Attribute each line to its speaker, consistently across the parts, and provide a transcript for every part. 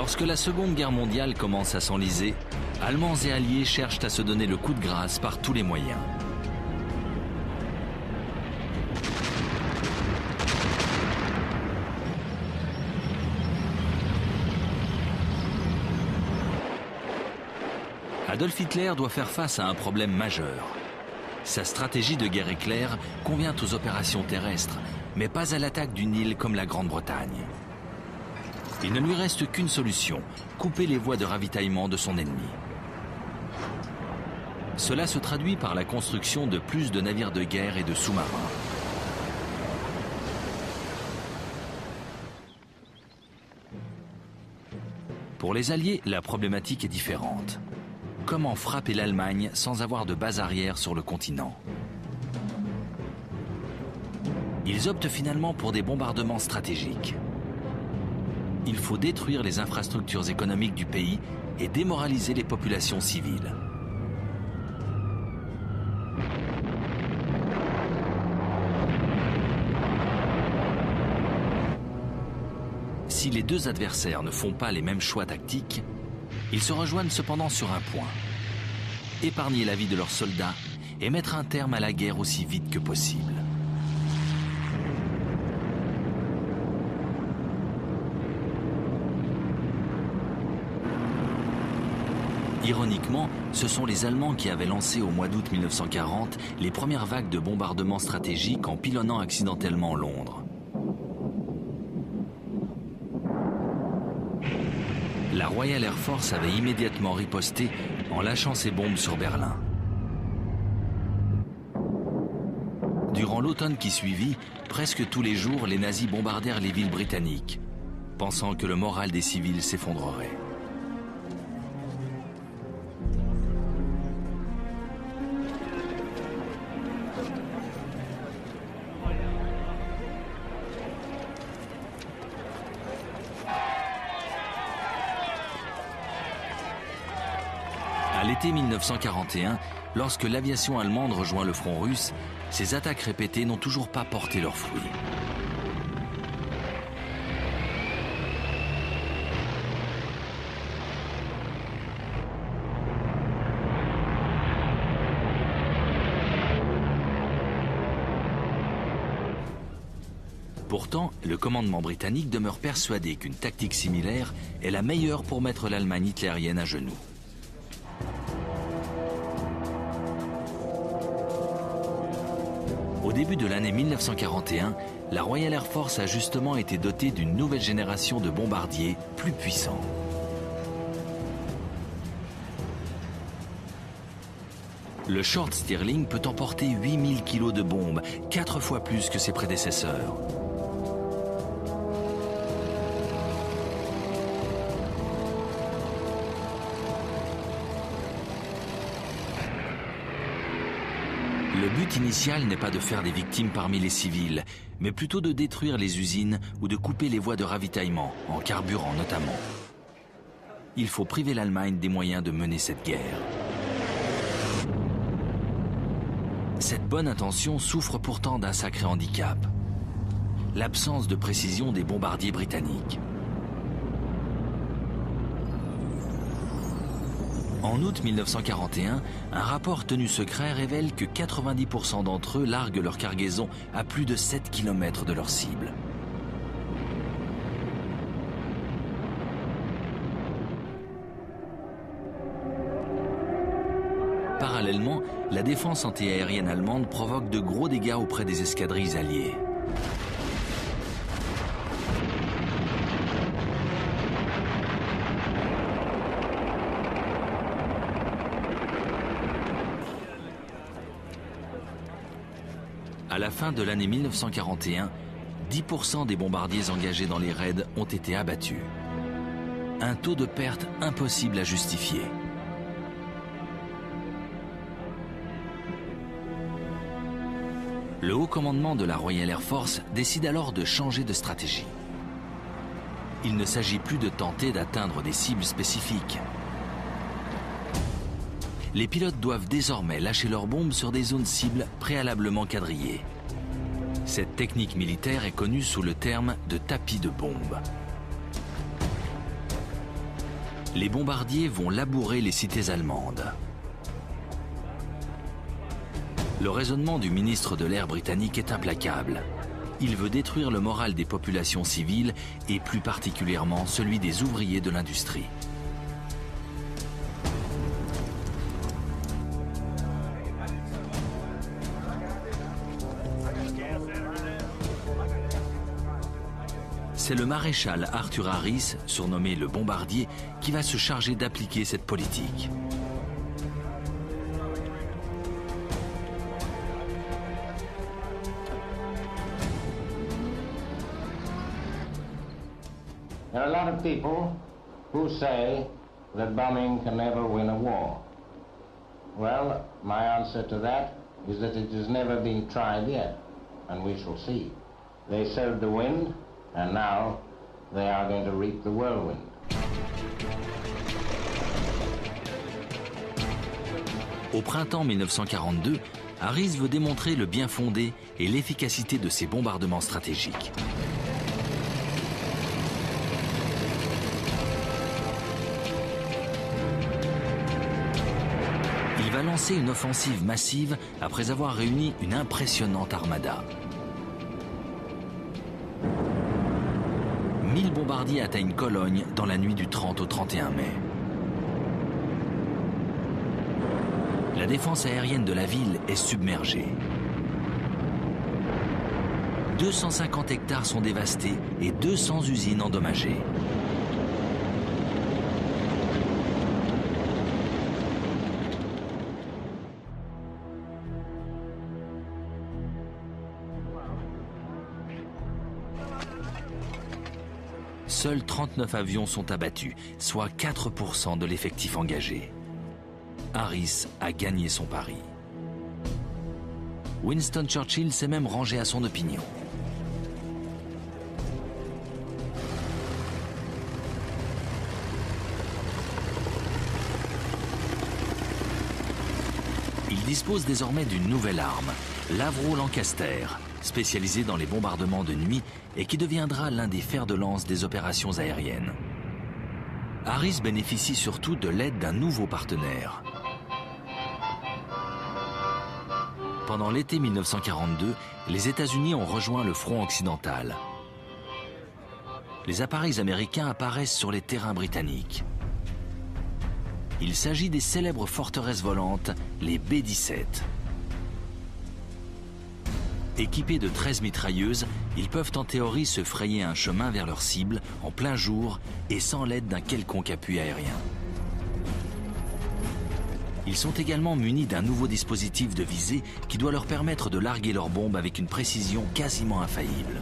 Speaker 1: Lorsque la Seconde Guerre mondiale commence à s'enliser, Allemands et Alliés cherchent à se donner le coup de grâce par tous les moyens. Adolf Hitler doit faire face à un problème majeur. Sa stratégie de guerre éclair convient aux opérations terrestres, mais pas à l'attaque d'une île comme la Grande-Bretagne. Il ne lui reste qu'une solution, couper les voies de ravitaillement de son ennemi. Cela se traduit par la construction de plus de navires de guerre et de sous-marins. Pour les Alliés, la problématique est différente. Comment frapper l'Allemagne sans avoir de base arrière sur le continent? Ils optent finalement pour des bombardements stratégiques. Il faut détruire les infrastructures économiques du pays et démoraliser les populations civiles. Si les deux adversaires ne font pas les mêmes choix tactiques, ils se rejoignent cependant sur un point: épargner la vie de leurs soldats et mettre un terme à la guerre aussi vite que possible. Ironiquement, ce sont les Allemands qui avaient lancé au mois d'août 1940 les premières vagues de bombardements stratégiques en pilonnant accidentellement Londres. La Royal Air Force avait immédiatement riposté en lâchant ses bombes sur Berlin. Durant l'automne qui suivit, presque tous les jours, les nazis bombardèrent les villes britanniques, pensant que le moral des civils s'effondrerait. À l'été 1941, lorsque l'aviation allemande rejoint le front russe, ces attaques répétées n'ont toujours pas porté leurs fruits. Pourtant, le commandement britannique demeure persuadé qu'une tactique similaire est la meilleure pour mettre l'Allemagne hitlérienne à genoux. Au début de l'année 1941, la Royal Air Force a justement été dotée d'une nouvelle génération de bombardiers plus puissants. Le Short Stirling peut emporter 8000 kg de bombes, 4 fois plus que ses prédécesseurs. Le but initial n'est pas de faire des victimes parmi les civils, mais plutôt de détruire les usines ou de couper les voies de ravitaillement, en carburant notamment. Il faut priver l'Allemagne des moyens de mener cette guerre. Cette bonne intention souffre pourtant d'un sacré handicap: l'absence de précision des bombardiers britanniques. En août 1941, un rapport tenu secret révèle que 90% d'entre eux larguent leur cargaison à plus de 7 km de leur cible. Parallèlement, la défense antiaérienne allemande provoque de gros dégâts auprès des escadrilles alliées. À la fin de l'année 1941, 10% des bombardiers engagés dans les raids ont été abattus. Un taux de perte impossible à justifier. Le haut commandement de la Royal Air Force décide alors de changer de stratégie. Il ne s'agit plus de tenter d'atteindre des cibles spécifiques. Les pilotes doivent désormais lâcher leurs bombes sur des zones cibles préalablement quadrillées. Cette technique militaire est connue sous le terme de tapis de bombes. les bombardiers vont labourer les cités allemandes. Le raisonnement du ministre de l'Air britannique est implacable. Il veut détruire le moral des populations civiles et plus particulièrement celui des ouvriers de l'industrie. C'est le maréchal Arthur Harris, surnommé le Bombardier, qui va se charger d'appliquer cette politique.
Speaker 2: There are a lot of people who say that bombing can never win a war. Well, my answer to that is that it has never been tried yet, and we shall see. They sowed the wind, and now they are going to reap the whirlwind.
Speaker 1: Au printemps 1942, Harris veut démontrer le bien fondé et l'efficacité de ces bombardements stratégiques. Il va lancer une offensive massive après avoir réuni une impressionnante armada. 1000 bombardiers atteignent Cologne dans la nuit du 30 au 31 mai. La défense aérienne de la ville est submergée. 250 hectares sont dévastés et 200 usines endommagées. Seuls 39 avions sont abattus, soit 4% de l'effectif engagé. Harris a gagné son pari. Winston Churchill s'est même rangé à son opinion. Il dispose désormais d'une nouvelle arme, l'Avro Lancaster, spécialisé dans les bombardements de nuit et qui deviendra l'un des fers de lance des opérations aériennes. Harris bénéficie surtout de l'aide d'un nouveau partenaire. Pendant l'été 1942, les États-Unis ont rejoint le front occidental. Les appareils américains apparaissent sur les terrains britanniques. Il s'agit des célèbres forteresses volantes, les B-17. Équipés de 13 mitrailleuses, ils peuvent en théorie se frayer un chemin vers leur cible en plein jour et sans l'aide d'un quelconque appui aérien. Ils sont également munis d'un nouveau dispositif de visée qui doit leur permettre de larguer leurs bombes avec une précision quasiment infaillible.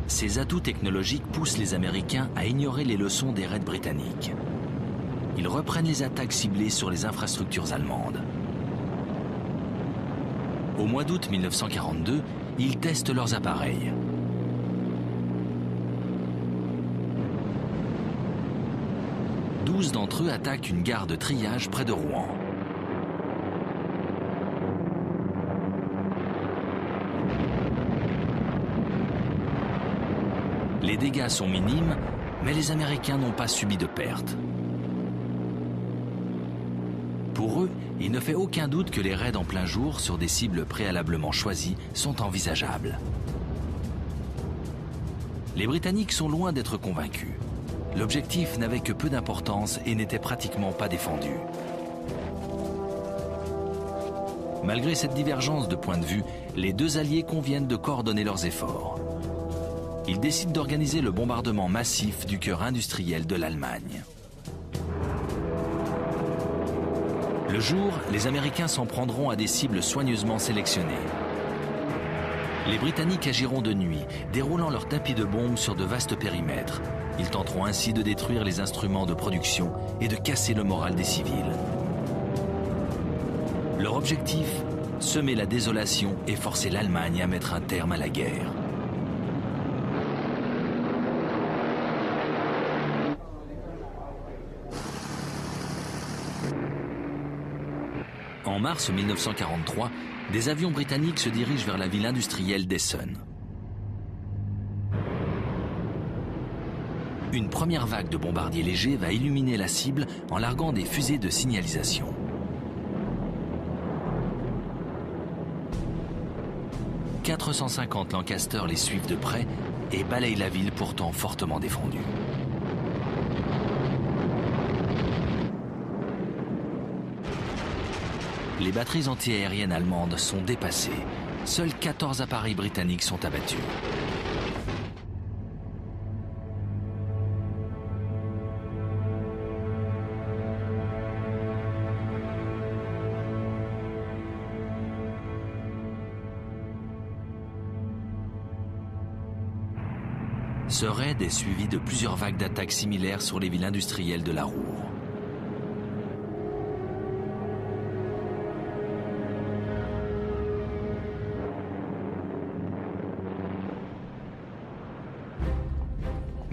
Speaker 1: Ces atouts technologiques poussent les Américains à ignorer les leçons des raids britanniques. Ils reprennent les attaques ciblées sur les infrastructures allemandes. Au mois d'août 1942, ils testent leurs appareils. « 12 d'entre eux attaquent une gare de triage près de Rouen. Les dégâts sont minimes, mais les Américains n'ont pas subi de pertes. Pour eux, il ne fait aucun doute que les raids en plein jour sur des cibles préalablement choisies sont envisageables. Les Britanniques sont loin d'être convaincus. L'objectif n'avait que peu d'importance et n'était pratiquement pas défendu. Malgré cette divergence de point de vue, les deux alliés conviennent de coordonner leurs efforts. Ils décident d'organiser le bombardement massif du cœur industriel de l'Allemagne. Le jour, les Américains s'en prendront à des cibles soigneusement sélectionnées. Les Britanniques agiront de nuit, déroulant leurs tapis de bombes sur de vastes périmètres. Ils tenteront ainsi de détruire les instruments de production et de casser le moral des civils. Leur objectif, semer la désolation et forcer l'Allemagne à mettre un terme à la guerre. En En mars 1943, des avions britanniques se dirigent vers la ville industrielle d'Essen. Une première vague de bombardiers légers va illuminer la cible en larguant des fusées de signalisation. « 450 Lancaster les suivent de près et balayent la ville pourtant fortement défendue. Les batteries antiaériennes allemandes sont dépassées. Seuls 14 appareils britanniques sont abattus. Ce raid est suivi de plusieurs vagues d'attaques similaires sur les villes industrielles de la Ruhr.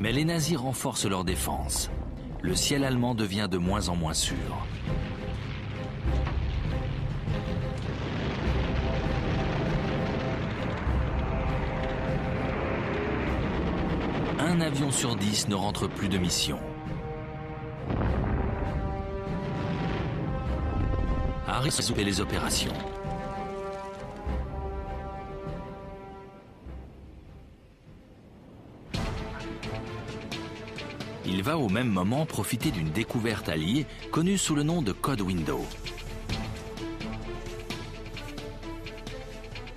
Speaker 1: Mais les nazis renforcent leur défense. Le ciel allemand devient de moins en moins sûr. Un avion sur 10 ne rentre plus de mission. Harris fait les opérations. Il va au même moment profiter d'une découverte alliée connue sous le nom de Code Window.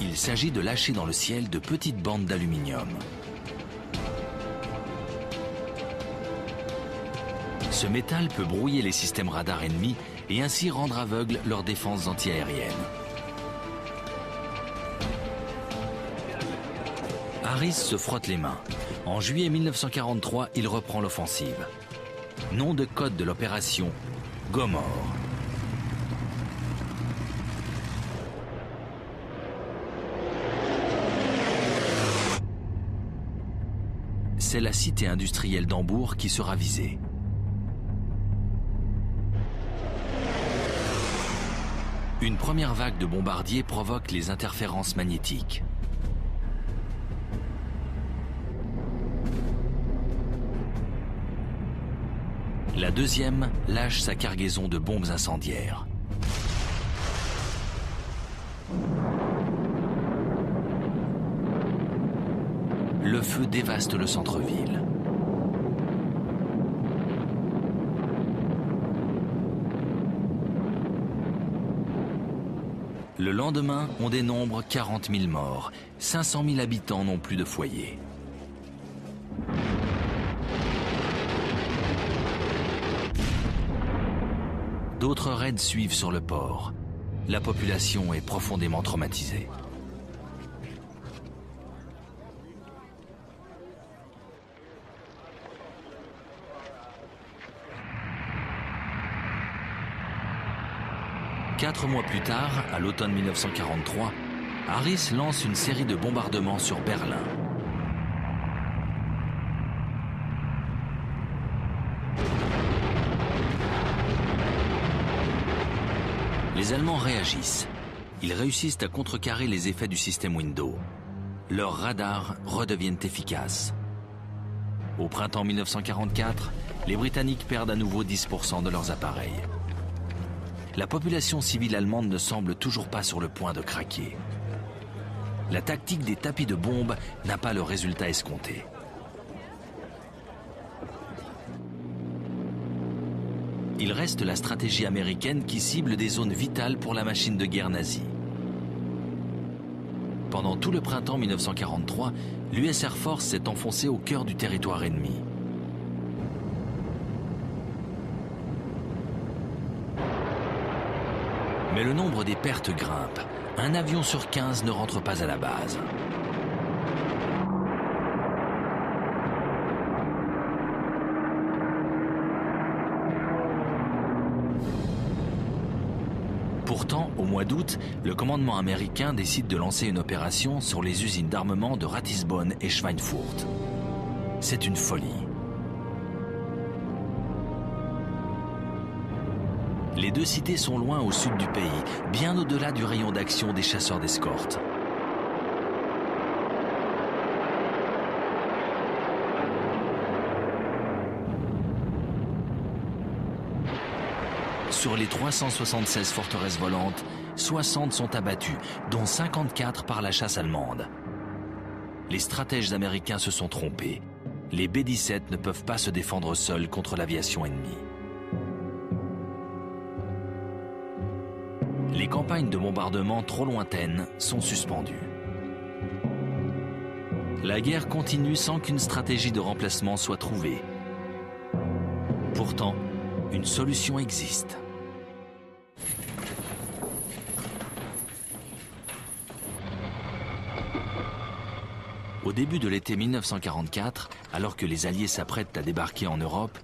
Speaker 1: Il s'agit de lâcher dans le ciel de petites bandes d'aluminium. Ce métal peut brouiller les systèmes radars ennemis et ainsi rendre aveugles leurs défenses antiaériennes. Harris se frotte les mains. En juillet 1943, il reprend l'offensive. Nom de code de l'opération, Gomorrhe. C'est la cité industrielle d'Hambourg qui sera visée. Une première vague de bombardiers provoque les interférences magnétiques. La deuxième lâche sa cargaison de bombes incendiaires. Le feu dévaste le centre-ville. Le lendemain, on dénombre 40 000 morts. 500 000 habitants n'ont plus de foyer. D'autres raids suivent sur le port. La population est profondément traumatisée. Quatre mois plus tard, à l'automne 1943, Harris lance une série de bombardements sur Berlin. Les Allemands réagissent. Ils réussissent à contrecarrer les effets du système Window. Leurs radars redeviennent efficaces. Au printemps 1944, les Britanniques perdent à nouveau 10% de leurs appareils. La population civile allemande ne semble toujours pas sur le point de craquer. La tactique des tapis de bombes n'a pas le résultat escompté. Il reste la stratégie américaine qui cible des zones vitales pour la machine de guerre nazie. Pendant tout le printemps 1943, l'US Air Force s'est enfoncée au cœur du territoire ennemi. Mais le nombre des pertes grimpe. Un avion sur 15 ne rentre pas à la base. Pourtant, au mois d'août, le commandement américain décide de lancer une opération sur les usines d'armement de Ratisbonne et Schweinfurt. C'est une folie. Les deux cités sont loin au sud du pays, bien au-delà du rayon d'action des chasseurs d'escorte. Sur les 376 forteresses volantes, 60 sont abattues, dont 54 par la chasse allemande. Les stratèges américains se sont trompés. Les B-17 ne peuvent pas se défendre seuls contre l'aviation ennemie. Les campagnes de bombardement trop lointaines sont suspendues. La guerre continue sans qu'une stratégie de remplacement soit trouvée. Pourtant, une solution existe. Au début de l'été 1944, alors que les Alliés s'apprêtent à débarquer en Europe,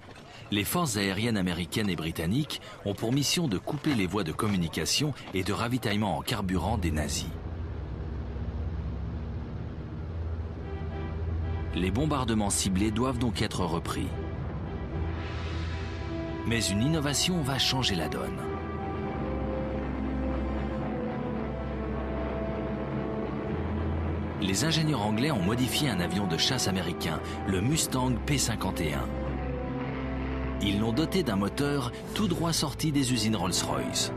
Speaker 1: les forces aériennes américaines et britanniques ont pour mission de couper les voies de communication et de ravitaillement en carburant des nazis. Les bombardements ciblés doivent donc être repris. Mais une innovation va changer la donne. Les ingénieurs anglais ont modifié un avion de chasse américain, le Mustang P-51. Ils l'ont doté d'un moteur tout droit sorti des usines Rolls-Royce.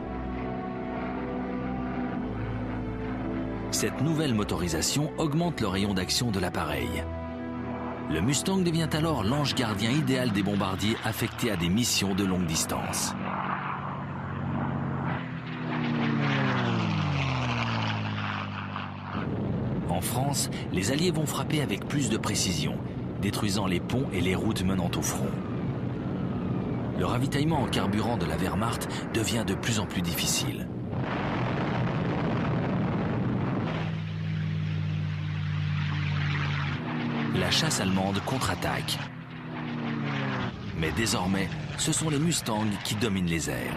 Speaker 1: Cette nouvelle motorisation augmente le rayon d'action de l'appareil. Le Mustang devient alors l'ange gardien idéal des bombardiers affectés à des missions de longue distance. En France, les Alliés vont frapper avec plus de précision, détruisant les ponts et les routes menant au front. Le ravitaillement en carburant de la Wehrmacht devient de plus en plus difficile. La chasse allemande contre-attaque. Mais désormais, ce sont les Mustangs qui dominent les airs.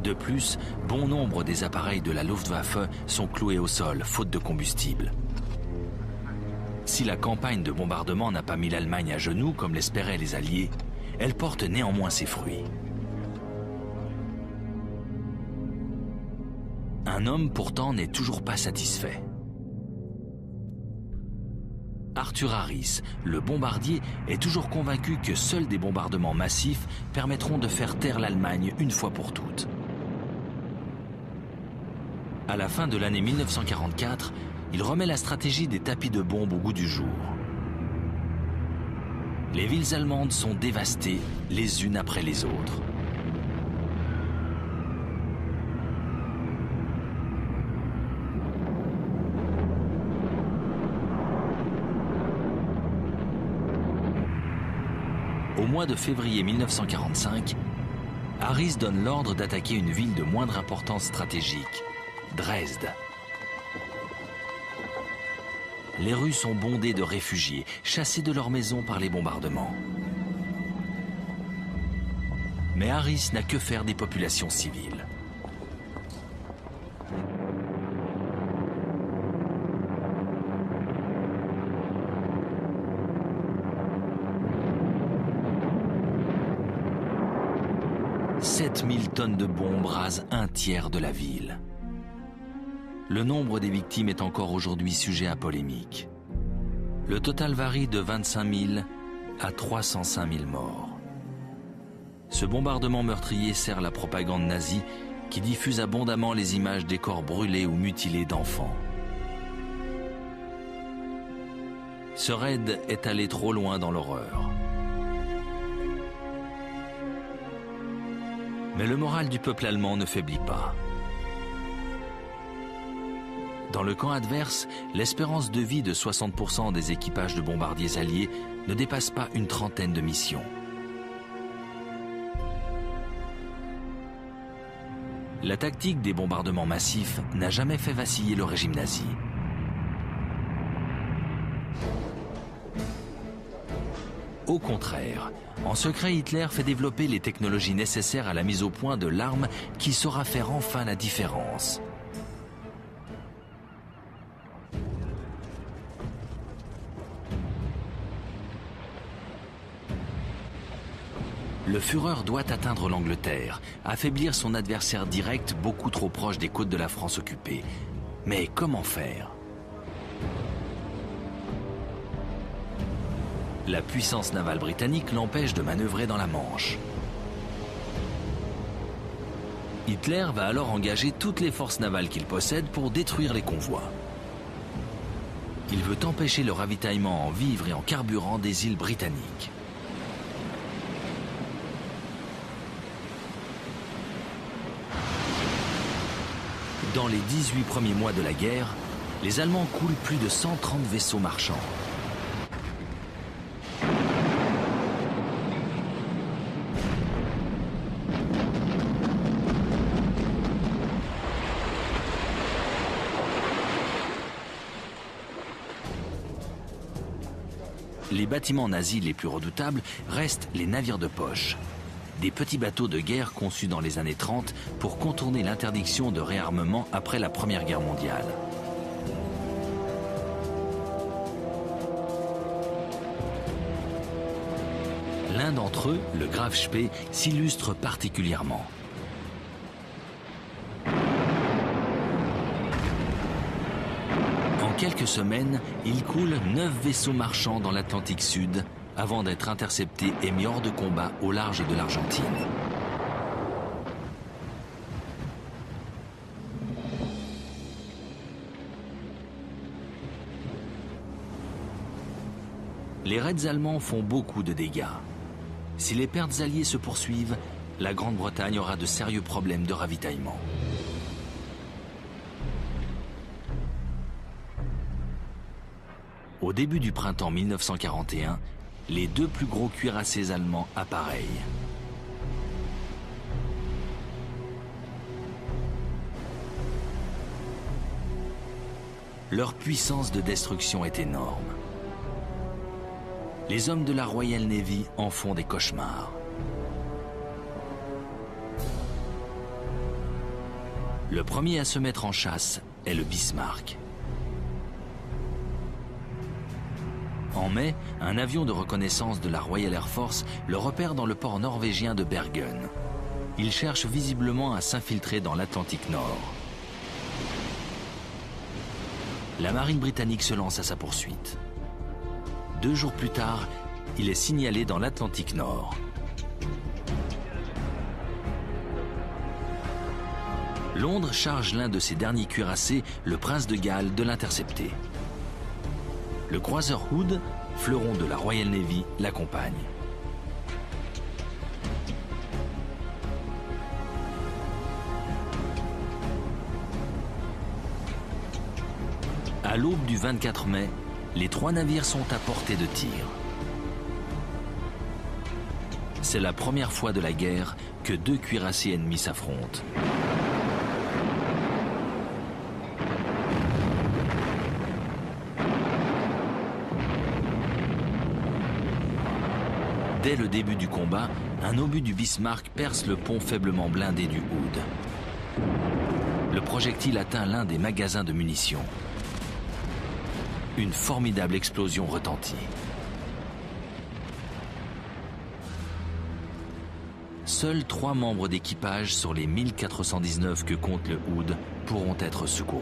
Speaker 1: De plus, bon nombre des appareils de la Luftwaffe sont cloués au sol, faute de combustible. Si la campagne de bombardement n'a pas mis l'Allemagne à genoux, comme l'espéraient les Alliés, elle porte néanmoins ses fruits. Un homme, pourtant, n'est toujours pas satisfait. Arthur Harris, le bombardier, est toujours convaincu que seuls des bombardements massifs permettront de faire taire l'Allemagne une fois pour toutes. À la fin de l'année 1944, il remet la stratégie des tapis de bombes au goût du jour. Les villes allemandes sont dévastées les unes après les autres. Au mois de février 1945, Harris donne l'ordre d'attaquer une ville de moindre importance stratégique, Dresde. Les rues sont bondées de réfugiés, chassés de leurs maisons par les bombardements. Mais Harris n'a que faire des populations civiles. « 7000 tonnes de bombes rasent un tiers de la ville. Le nombre des victimes est encore aujourd'hui sujet à polémique. Le total varie de 25 000 à 305 000 morts. Ce bombardement meurtrier sert la propagande nazie qui diffuse abondamment les images des corps brûlés ou mutilés d'enfants. Ce raid est allé trop loin dans l'horreur. Mais le moral du peuple allemand ne faiblit pas. Dans le camp adverse, l'espérance de vie de 60% des équipages de bombardiers alliés ne dépasse pas une trentaine de missions. La tactique des bombardements massifs n'a jamais fait vaciller le régime nazi. Au contraire, en secret, Hitler fait développer les technologies nécessaires à la mise au point de l'arme qui saura faire enfin la différence. Le Führer doit atteindre l'Angleterre, affaiblir son adversaire direct beaucoup trop proche des côtes de la France occupée. Mais comment faire? La puissance navale britannique l'empêche de manœuvrer dans la Manche. Hitler va alors engager toutes les forces navales qu'il possède pour détruire les convois. Il veut empêcher le ravitaillement en vivres et en carburant des îles britanniques. Dans les 18 premiers mois de la guerre, les Allemands coulent plus de 130 vaisseaux marchands. Les bâtiments nazis les plus redoutables restent les navires de poche. Des petits bateaux de guerre conçus dans les années 30 pour contourner l'interdiction de réarmement après la Première Guerre mondiale. L'un d'entre eux, le Graf Spee, s'illustre particulièrement. En quelques semaines, il coule 9 vaisseaux marchands dans l'Atlantique Sud avant d'être intercepté et mis hors de combat au large de l'Argentine. Les raids allemands font beaucoup de dégâts. Si les pertes alliées se poursuivent, la Grande-Bretagne aura de sérieux problèmes de ravitaillement. Au début du printemps 1941, les 2 plus gros cuirassés allemands appareillent. Leur puissance de destruction est énorme. Les hommes de la Royal Navy en font des cauchemars. Le premier à se mettre en chasse est le Bismarck. En mai, un avion de reconnaissance de la Royal Air Force le repère dans le port norvégien de Bergen. Il cherche visiblement à s'infiltrer dans l'Atlantique Nord. La marine britannique se lance à sa poursuite. 2 jours plus tard, il est signalé dans l'Atlantique Nord. Londres charge l'un de ses derniers cuirassés, le Prince de Galles, de l'intercepter. Le croiseur Hood, fleuron de la Royal Navy, l'accompagne. À l'aube du 24 mai, les 3 navires sont à portée de tir. C'est la première fois de la guerre que 2 cuirassés ennemis s'affrontent. Dès le début du combat, un obus du Bismarck perce le pont faiblement blindé du Hood. Le projectile atteint l'un des magasins de munitions. Une formidable explosion retentit. Seuls 3 membres d'équipage sur les 1419 que compte le Hood pourront être secourus.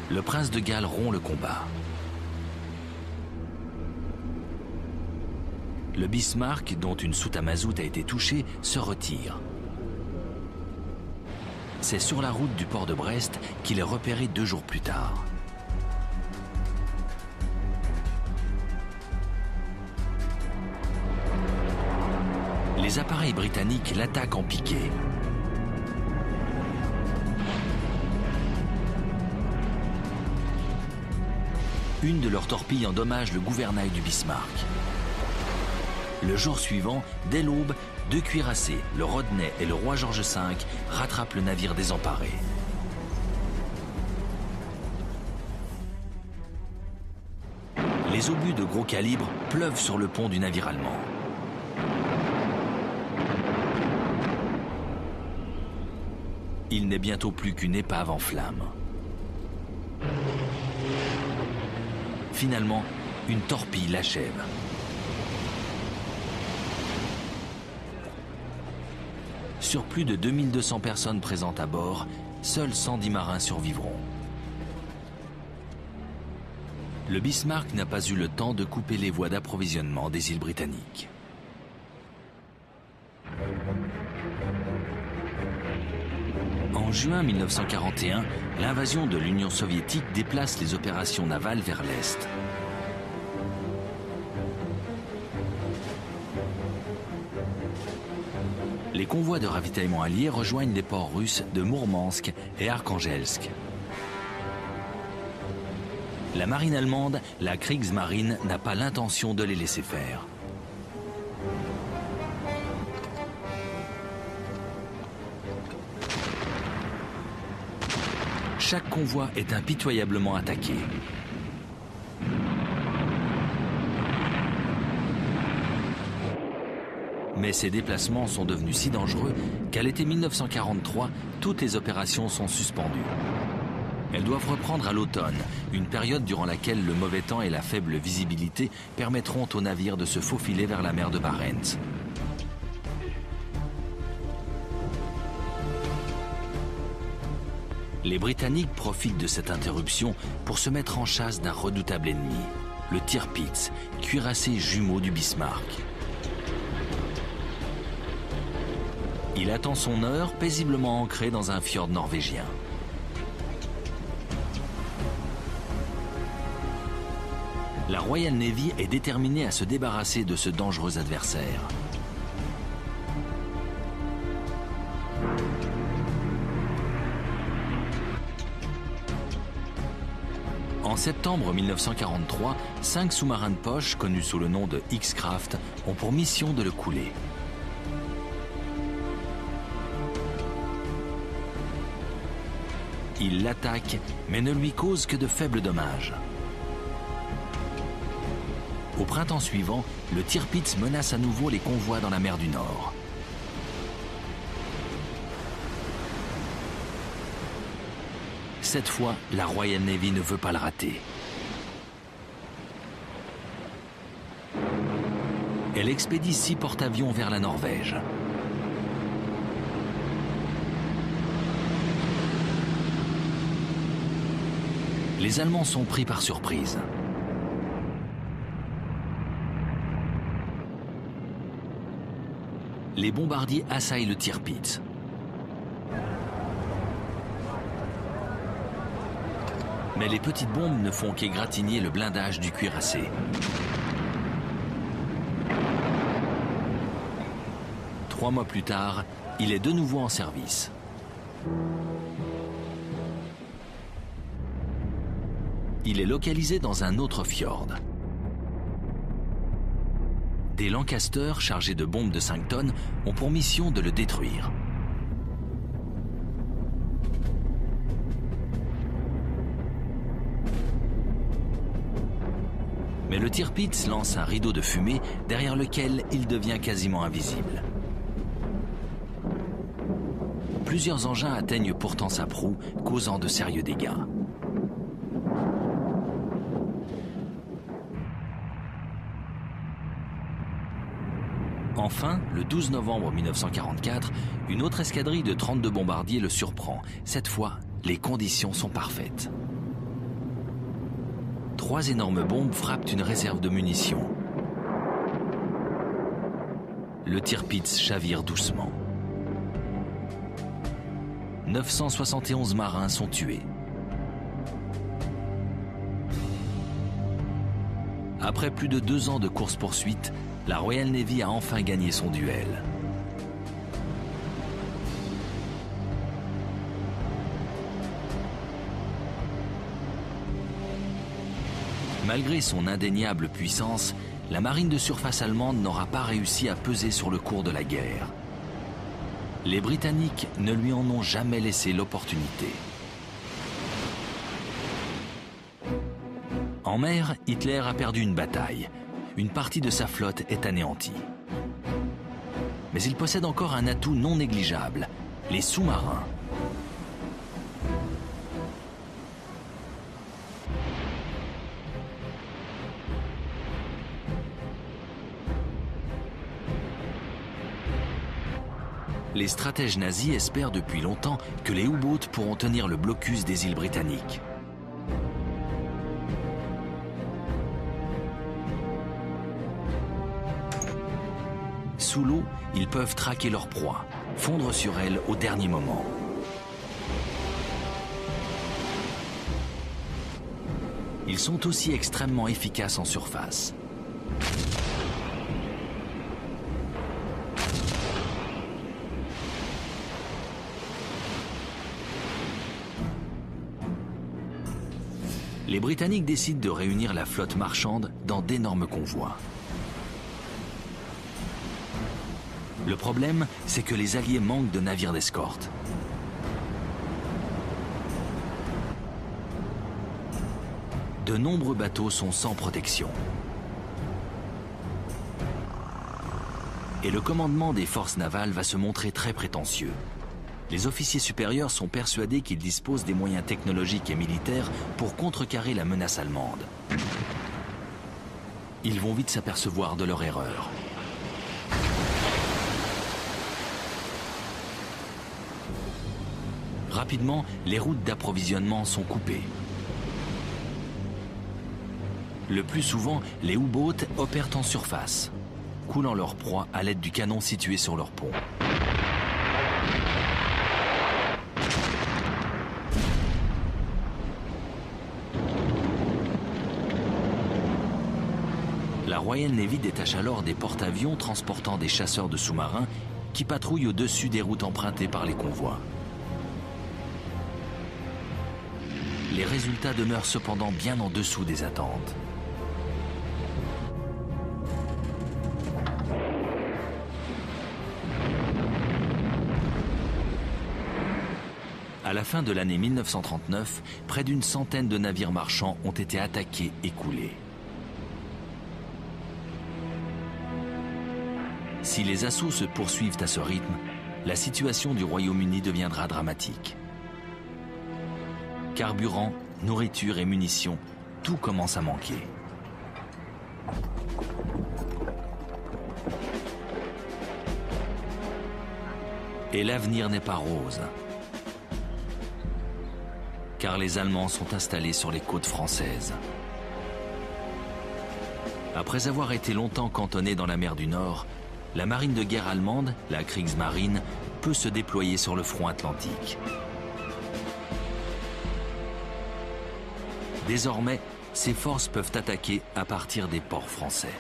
Speaker 1: Le Prince de Galles rompt le combat. Le Bismarck, dont une soute à mazout a été touchée, se retire. C'est sur la route du port de Brest qu'il est repéré 2 jours plus tard. Les appareils britanniques l'attaquent en piqué. Une de leurs torpilles endommage le gouvernail du Bismarck. Le jour suivant, dès l'aube, 2 cuirassés, le Rodney et le Roi George V, rattrapent le navire désemparé. Les obus de gros calibre pleuvent sur le pont du navire allemand. Il n'est bientôt plus qu'une épave en flammes. Finalement, une torpille l'achève. Sur plus de 2200 personnes présentes à bord, seuls 110 marins survivront. Le Bismarck n'a pas eu le temps de couper les voies d'approvisionnement des îles britanniques. En juin 1941, l'invasion de l'Union soviétique déplace les opérations navales vers l'Est. Les convois de ravitaillement alliés rejoignent les ports russes de Mourmansk et Arkhangelsk. La marine allemande, la Kriegsmarine, n'a pas l'intention de les laisser faire. Chaque convoi est impitoyablement attaqué. Mais ces déplacements sont devenus si dangereux qu'à l'été 1943, toutes les opérations sont suspendues. Elles doivent reprendre à l'automne, une période durant laquelle le mauvais temps et la faible visibilité permettront aux navires de se faufiler vers la mer de Barents. Les Britanniques profitent de cette interruption pour se mettre en chasse d'un redoutable ennemi, le Tirpitz, cuirassé jumeau du Bismarck. Il attend son heure, paisiblement ancré dans un fjord norvégien. La Royal Navy est déterminée à se débarrasser de ce dangereux adversaire. En septembre 1943, 5 sous-marins de poche, connus sous le nom de X-Craft, ont pour mission de le couler. Ils l'attaquent, mais ne lui causent que de faibles dommages. Au printemps suivant, le Tirpitz menace à nouveau les convois dans la mer du Nord. Cette fois, la Royal Navy ne veut pas le rater. Elle expédie 6 porte-avions vers la Norvège. Les Allemands sont pris par surprise. Les bombardiers assaillent le Tirpitz. Mais les petites bombes ne font qu'égratigner le blindage du cuirassé. Trois mois plus tard, il est de nouveau en service. Il est localisé dans un autre fjord. Des Lancaster chargés de bombes de 5 tonnes ont pour mission de le détruire. Mais le Tirpitz lance un rideau de fumée derrière lequel il devient quasiment invisible. Plusieurs engins atteignent pourtant sa proue, causant de sérieux dégâts. Enfin, le 12 novembre 1944, une autre escadrille de 32 bombardiers le surprend. Cette fois, les conditions sont parfaites. 3 énormes bombes frappent une réserve de munitions. Le Tirpitz chavire doucement. 971 marins sont tués. Après plus de 2 ans de course-poursuite, la Royal Navy a enfin gagné son duel. Malgré son indéniable puissance, la marine de surface allemande n'aura pas réussi à peser sur le cours de la guerre. Les Britanniques ne lui en ont jamais laissé l'opportunité. En mer, Hitler a perdu une bataille. Une partie de sa flotte est anéantie. Mais il possède encore un atout non négligeable, les sous-marins. Les stratèges nazis espèrent depuis longtemps que les U-boats pourront tenir le blocus des îles britanniques. Sous l'eau, ils peuvent traquer leur proie, fondre sur elle au dernier moment. Ils sont aussi extrêmement efficaces en surface. Les Britanniques décident de réunir la flotte marchande dans d'énormes convois. Le problème, c'est que les Alliés manquent de navires d'escorte. De nombreux bateaux sont sans protection. Et le commandement des forces navales va se montrer très prétentieux. Les officiers supérieurs sont persuadés qu'ils disposent des moyens technologiques et militaires pour contrecarrer la menace allemande. Ils vont vite s'apercevoir de leur erreur. Rapidement, les routes d'approvisionnement sont coupées. Le plus souvent, les U-boats opèrent en surface, coulant leur proie à l'aide du canon situé sur leur pont. La Royal Navy détache alors des porte-avions transportant des chasseurs de sous-marins qui patrouillent au-dessus des routes empruntées par les convois. Les résultats demeurent cependant bien en dessous des attentes. À la fin de l'année 1939, près d'une centaine de navires marchands ont été attaqués et coulés. Si les assauts se poursuivent à ce rythme, la situation du Royaume-Uni deviendra dramatique. Carburant, nourriture et munitions, tout commence à manquer. Et l'avenir n'est pas rose. Car les Allemands sont installés sur les côtes françaises. Après avoir été longtemps cantonnés dans la mer du Nord, la marine de guerre allemande, la Kriegsmarine, peut se déployer sur le front atlantique. Désormais, ces forces peuvent attaquer à partir des ports français.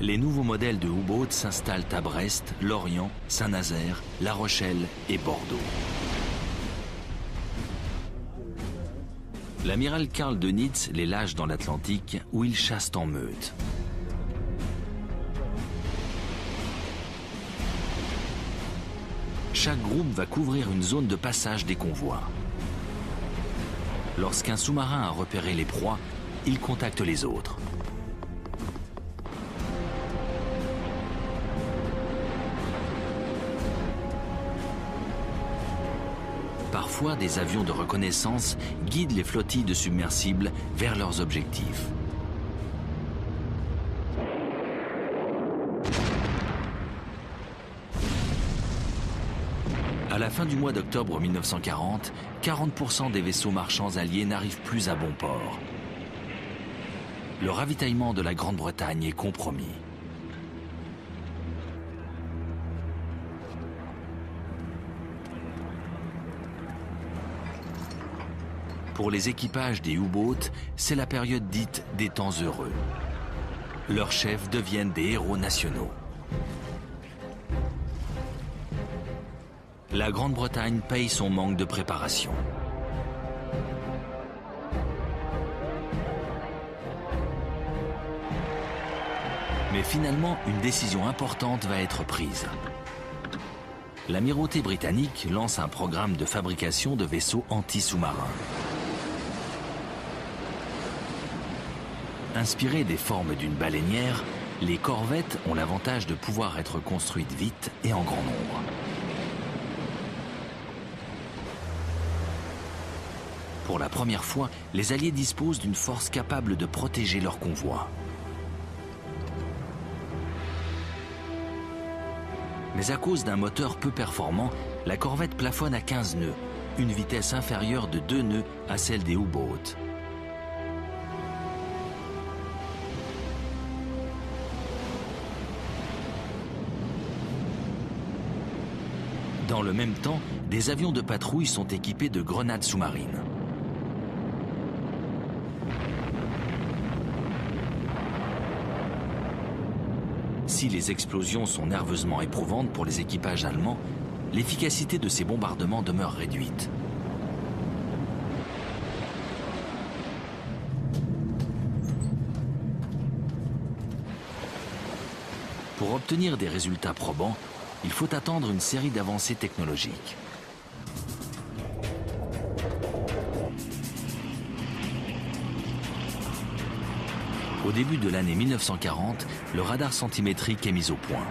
Speaker 1: Les nouveaux modèles de U-boats s'installent à Brest, Lorient, Saint-Nazaire, La Rochelle et Bordeaux. L'amiral Karl Dönitz les lâche dans l'Atlantique où ils chassent en meute. Chaque groupe va couvrir une zone de passage des convois. Lorsqu'un sous-marin a repéré les proies, il contacte les autres. Parfois, des avions de reconnaissance guident les flottilles de submersibles vers leurs objectifs. À la fin du mois d'octobre 1940, 40% des vaisseaux marchands alliés n'arrivent plus à bon port. Le ravitaillement de la Grande-Bretagne est compromis. Pour les équipages des U-boats, c'est la période dite des temps heureux. Leurs chefs deviennent des héros nationaux. La Grande-Bretagne paye son manque de préparation. Mais finalement, une décision importante va être prise. L'amirauté britannique lance un programme de fabrication de vaisseaux anti-sous-marins. Inspirées des formes d'une baleinière, les corvettes ont l'avantage de pouvoir être construites vite et en grand nombre. Pour la première fois, les Alliés disposent d'une force capable de protéger leur convoi. Mais à cause d'un moteur peu performant, la corvette plafonne à 15 nœuds, une vitesse inférieure de 2 nœuds à celle des U-boats. Dans le même temps, des avions de patrouille sont équipés de grenades sous-marines. Si les explosions sont nerveusement éprouvantes pour les équipages allemands, l'efficacité de ces bombardements demeure réduite. Pour obtenir des résultats probants, il faut attendre une série d'avancées technologiques. Au début de l'année 1940, le radar centimétrique est mis au point.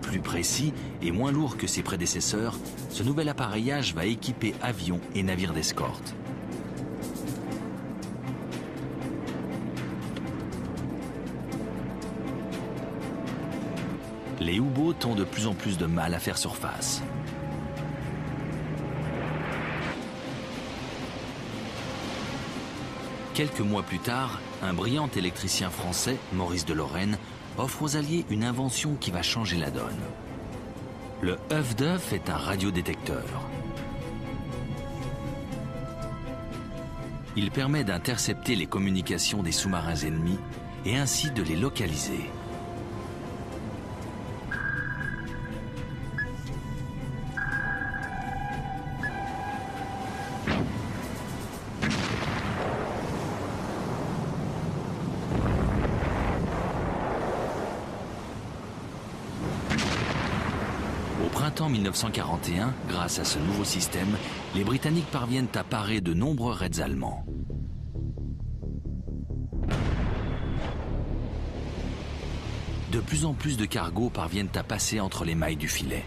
Speaker 1: Plus précis et moins lourd que ses prédécesseurs, ce nouvel appareillage va équiper avions et navires d'escorte. Les U-boats ont de plus en plus de mal à faire surface. Quelques mois plus tard, un brillant électricien français, Maurice de Lorraine, offre aux Alliés une invention qui va changer la donne. Le œuf d'œuf est un radiodétecteur. Il permet d'intercepter les communications des sous-marins ennemis et ainsi de les localiser. En 1941, grâce à ce nouveau système, les Britanniques parviennent à parer de nombreux raids allemands. De plus en plus de cargos parviennent à passer entre les mailles du filet.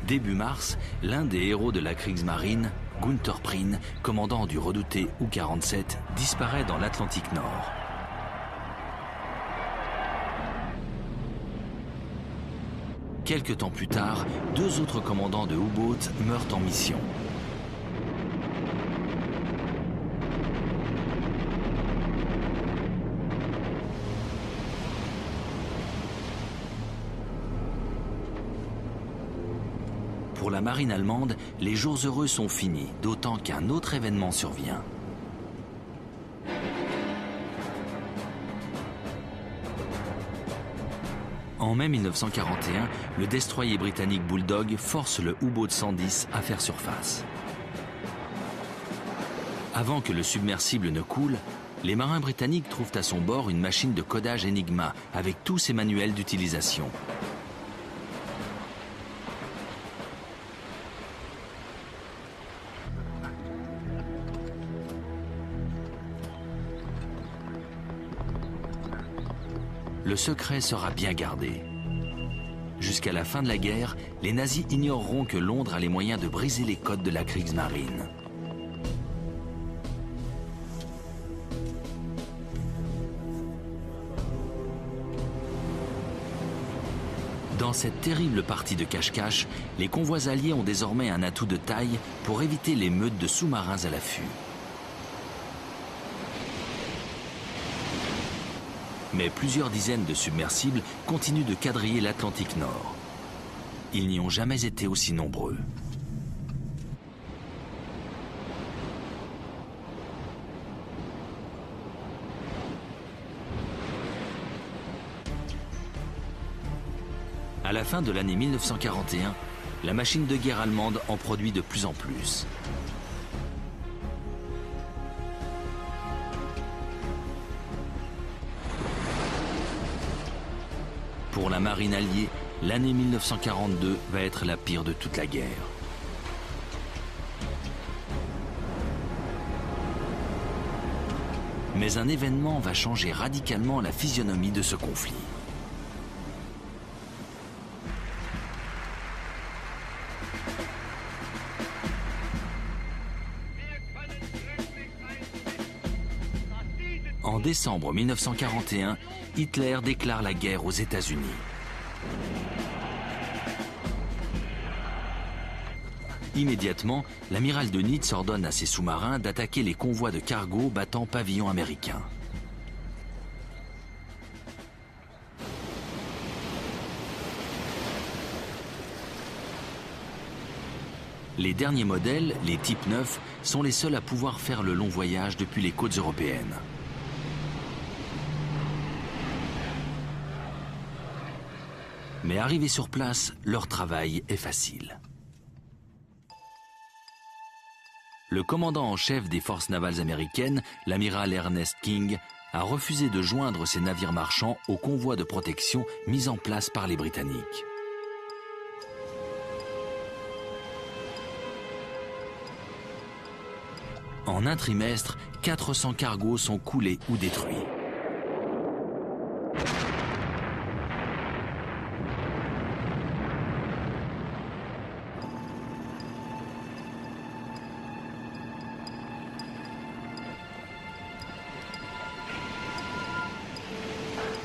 Speaker 1: Début mars, l'un des héros de la Kriegsmarine, Günther Prien, commandant du redouté U-47, disparaît dans l'Atlantique Nord. Quelque temps plus tard, 2 autres commandants de U-boats meurent en mission. Pour la marine allemande, les jours heureux sont finis, d'autant qu'un autre événement survient. En mai 1941, le destroyer britannique Bulldog force le U-boat 110 à faire surface. Avant que le submersible ne coule, les marins britanniques trouvent à son bord une machine de codage Enigma avec tous ses manuels d'utilisation. Le secret sera bien gardé. Jusqu'à la fin de la guerre, les nazis ignoreront que Londres a les moyens de briser les codes de la Kriegsmarine. Dans cette terrible partie de cache-cache, les convois alliés ont désormais un atout de taille pour éviter les meutes de sous-marins à l'affût. Mais plusieurs dizaines de submersibles continuent de quadriller l'Atlantique Nord. Ils n'y ont jamais été aussi nombreux. À la fin de l'année 1941, la machine de guerre allemande en produit de plus en plus. Pour la marine alliée, l'année 1942 va être la pire de toute la guerre. Mais un événement va changer radicalement la physionomie de ce conflit. En décembre 1941, Hitler déclare la guerre aux États-Unis. Immédiatement, l'amiral de Nitz ordonne à ses sous-marins d'attaquer les convois de cargo battant pavillon américain. Les derniers modèles, les types 9, sont les seuls à pouvoir faire le long voyage depuis les côtes européennes. Mais arrivés sur place, leur travail est facile. Le commandant en chef des forces navales américaines, l'amiral Ernest King, a refusé de joindre ses navires marchands au convoi de protection mis en place par les Britanniques. En un trimestre, 400 cargos sont coulés ou détruits.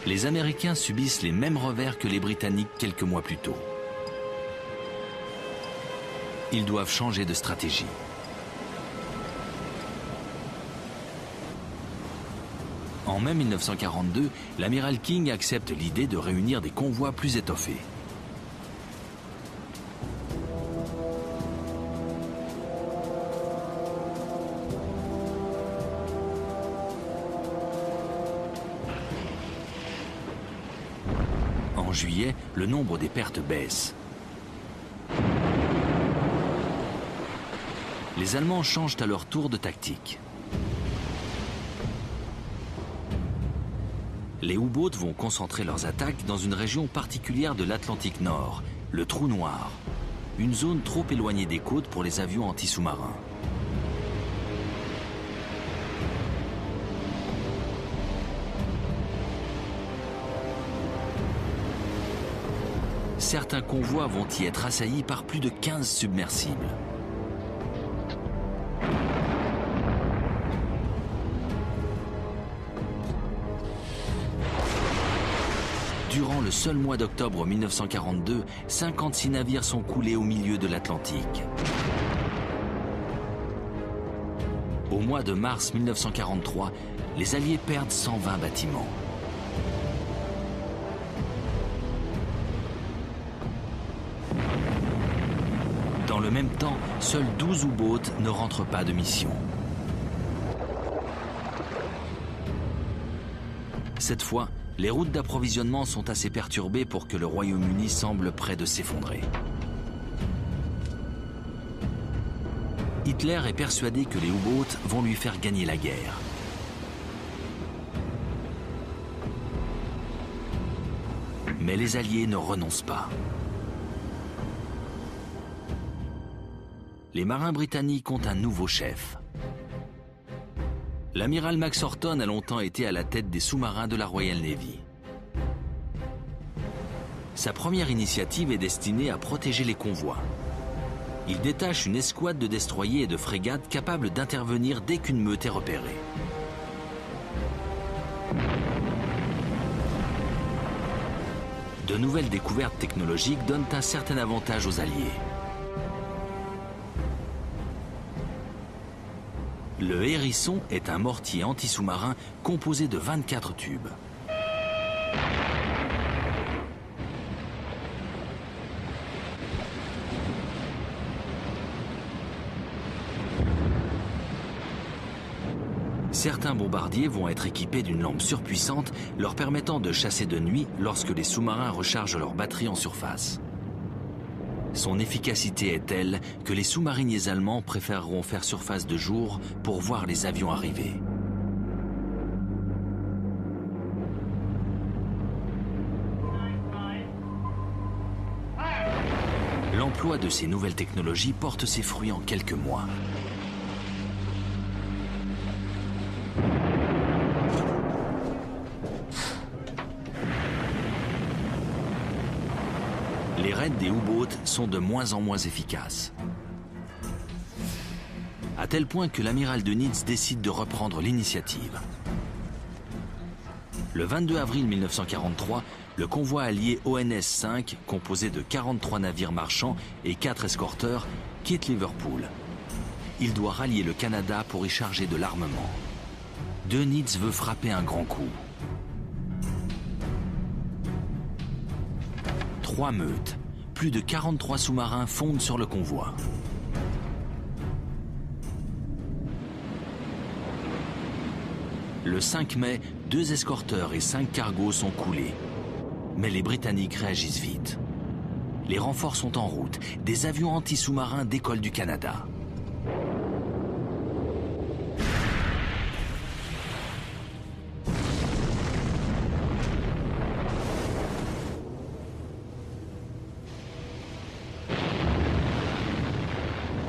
Speaker 1: Les Américains subissent les mêmes revers que les Britanniques quelques mois plus tôt. Ils doivent changer de stratégie. En mai 1942, l'amiral King accepte l'idée de réunir des convois plus étoffés. En juillet, le nombre des pertes baisse. Les Allemands changent à leur tour de tactique. Les U-boats vont concentrer leurs attaques dans une région particulière de l'Atlantique Nord, le Trou Noir, une zone trop éloignée des côtes pour les avions anti-sous-marins. Certains convois vont y être assaillis par plus de 15 submersibles. Durant le seul mois d'octobre 1942, 56 navires sont coulés au milieu de l'Atlantique. Au mois de mars 1943, les Alliés perdent 120 bâtiments. Dans le même temps, seuls 12 U-boats ne rentrent pas de mission. Cette fois, les routes d'approvisionnement sont assez perturbées pour que le Royaume-Uni semble près de s'effondrer. Hitler est persuadé que les U-boats vont lui faire gagner la guerre. Mais les Alliés ne renoncent pas. Les marins britanniques ont un nouveau chef. L'amiral Max Horton a longtemps été à la tête des sous-marins de la Royal Navy. Sa première initiative est destinée à protéger les convois. Il détache une escouade de destroyers et de frégates capables d'intervenir dès qu'une meute est repérée. De nouvelles découvertes technologiques donnent un certain avantage aux Alliés. Le Hérisson est un mortier anti-sous-marin composé de 24 tubes. Certains bombardiers vont être équipés d'une lampe surpuissante leur permettant de chasser de nuit lorsque les sous-marins rechargent leurs batteries en surface. Son efficacité est telle que les sous-mariniers allemands préféreront faire surface de jour pour voir les avions arriver. L'emploi de ces nouvelles technologies porte ses fruits en quelques mois. Les raids des U-boats sont de moins en moins efficaces. À tel point que l'amiral de Nitz décide de reprendre l'initiative. Le 22 avril 1943, le convoi allié ONS 5, composé de 43 navires marchands et 4 escorteurs, quitte Liverpool. Il doit rallier le Canada pour y charger de l'armement. Dönitz veut frapper un grand coup. 3 meutes, plus de 43 sous-marins fondent sur le convoi. Le 5 mai, 2 escorteurs et 5 cargos sont coulés. Mais les Britanniques réagissent vite. Les renforts sont en route. Des avions anti-sous-marins décollent du Canada.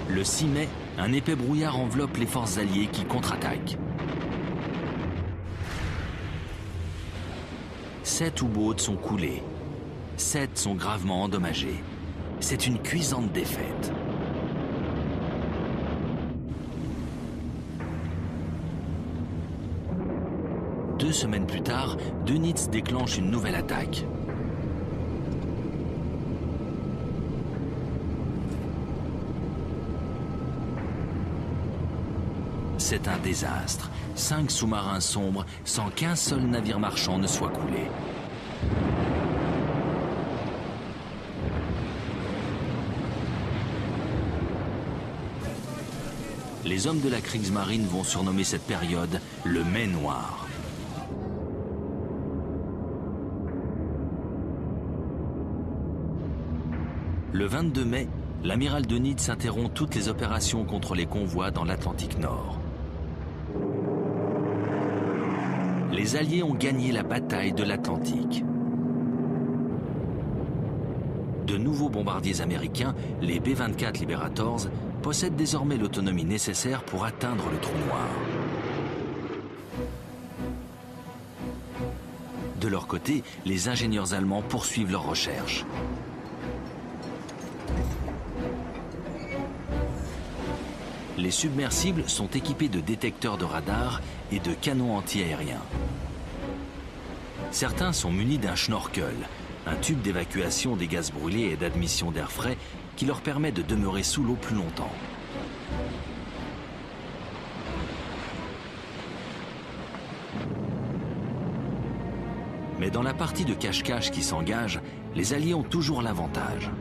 Speaker 1: Le 6 mai, un épais brouillard enveloppe les forces alliées qui contre-attaquent. 7 U-boats sont coulés. 7 sont gravement endommagés. C'est une cuisante défaite. Deux semaines plus tard, Dönitz déclenche une nouvelle attaque. C'est un désastre. 5 sous-marins sombres sans qu'un seul navire marchand ne soit coulé. Les hommes de la Kriegsmarine vont surnommer cette période le Mai noir. Le 22 mai, l'amiral Dönitz interrompt toutes les opérations contre les convois dans l'Atlantique Nord. Les Alliés ont gagné la bataille de l'Atlantique. De nouveaux bombardiers américains, les B-24 Liberators, possèdent désormais l'autonomie nécessaire pour atteindre le trou noir. De leur côté, les ingénieurs allemands poursuivent leurs recherches. Les submersibles sont équipés de détecteurs de radar et de canons anti-aériens. Certains sont munis d'un schnorkel, un tube d'évacuation des gaz brûlés et d'admission d'air frais qui leur permet de demeurer sous l'eau plus longtemps. Mais dans la partie de cache-cache qui s'engage, les Alliés ont toujours l'avantage.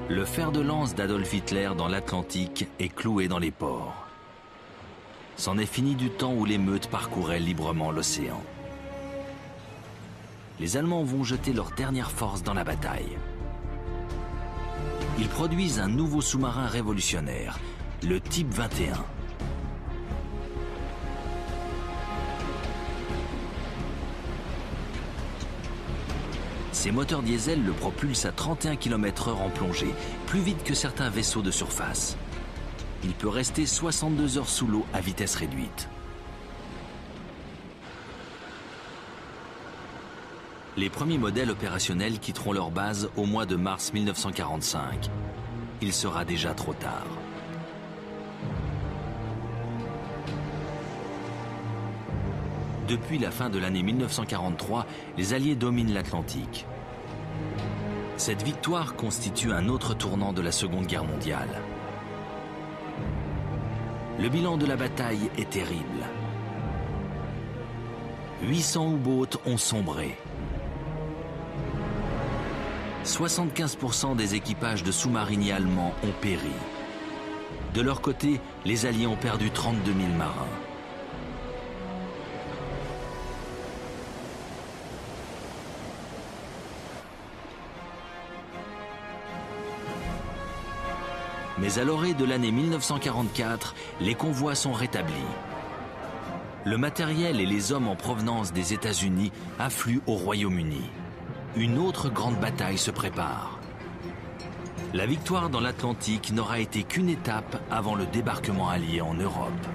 Speaker 1: Le fer de lance d'Adolf Hitler dans l'Atlantique est cloué dans les ports. C'en est fini du temps où les meutes parcouraient librement l'océan. Les Allemands vont jeter leur dernière force dans la bataille. Ils produisent un nouveau sous-marin révolutionnaire, le Type 21. Ces moteurs diesel le propulsent à 31 km/h en plongée, plus vite que certains vaisseaux de surface. Il peut rester 62 heures sous l'eau à vitesse réduite. Les premiers modèles opérationnels quitteront leur base au mois de mars 1945. Il sera déjà trop tard. Depuis la fin de l'année 1943, les Alliés dominent l'Atlantique. Cette victoire constitue un autre tournant de la Seconde Guerre mondiale. Le bilan de la bataille est terrible. 800 U-boats ont sombré. 75% des équipages de sous-mariniers allemands ont péri. De leur côté, les Alliés ont perdu 32 000 marins. Mais à l'orée de l'année 1944, les convois sont rétablis. Le matériel et les hommes en provenance des États-Unis affluent au Royaume-Uni. Une autre grande bataille se prépare. La victoire dans l'Atlantique n'aura été qu'une étape avant le débarquement allié en Europe.